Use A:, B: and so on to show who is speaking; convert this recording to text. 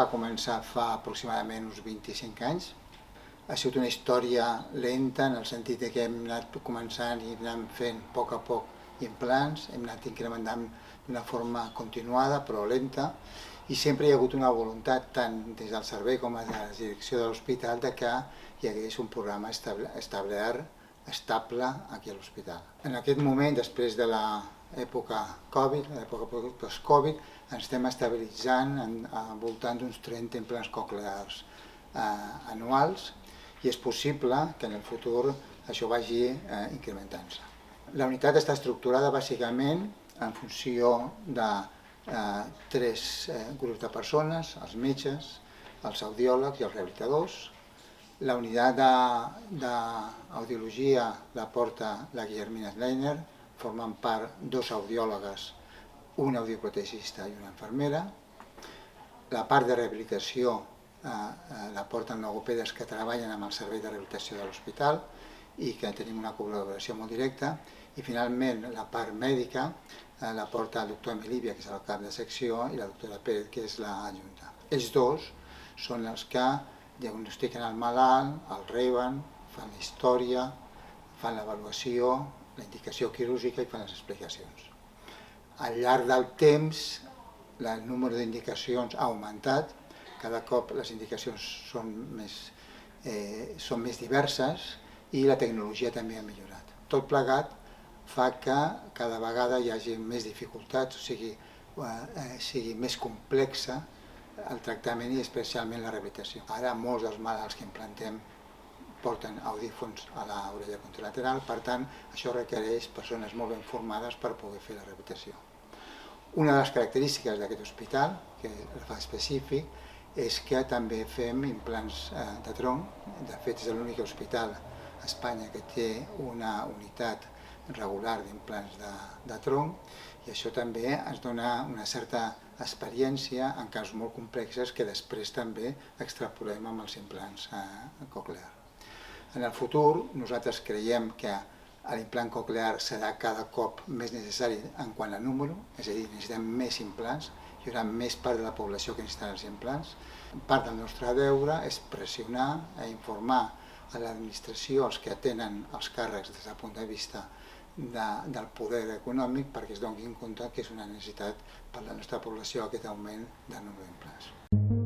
A: Va començar fa aproximadament uns 25 anys. Ha sigut una història lenta en el sentit que hem anat començant i anem fent a poc implants, hem anat incrementant d'una forma continuada però lenta, i sempre hi ha hagut una voluntat tant des del servei com de la direcció de l'hospital de que hi hagués un programa establert, estable aquí a l'hospital. En aquest moment, després de l'època Covid, l'època post-Covid, ens estem estabilitzant al voltant d'uns 30 implants coclears anuals, i és possible que en el futur això vagi incrementant-se. La unitat està estructurada bàsicament en funció de tres grups de persones: els metges, els audiòlegs i els rehabilitadors. La unitat d'audiologia la porta la Guillermina Schleiner, formen part dos audiòlogues, un audioprotesista i una infermera. La part de rehabilitació la porten logopedes que treballen amb el servei de rehabilitació de l'hospital i que tenim una col·laboració molt directa. I finalment la part mèdica la porta el doctor Emilívia, que és el cap de secció, i la doctora Pérez, que és l'adjunta. Ells dos són els que diagnostiquen el malalt, el reben, fan la història, fan l'avaluació, la indicació quirúrgica i fan les explicacions. Al llarg del temps el número d'indicacions ha augmentat, cada cop les indicacions són més diverses i la tecnologia també ha millorat. Tot plegat fa que cada vegada hi hagi més dificultats, o sigui més complexa el tractament i especialment la rehabilitació. Ara molts dels malalts que implantem porten audífons a l'orella contralateral, per tant això requereix persones molt ben formades per poder fer la rehabilitació. Una de les característiques d'aquest hospital, que el fa específic, és que també fem implants de tronc. De fet, és l'únic hospital a Espanya que té una unitat regular d'implants de tronc, i això també ens dona una certa experiència en casos molt complexes que després també extrapolem amb els implants coclear. En el futur nosaltres creiem que l'implant coclear serà cada cop més necessari en quant a número, és a dir, necessitem més implants, hi haurà més part de la població que necessitarà els implants. Part del nostre deure és pressionar i informar a l'administració, els que tenen els càrrecs des del punt de vista del poder econòmic, perquè es donin compte que és una necessitat per a la nostra població aquest augment del nombre d'implants.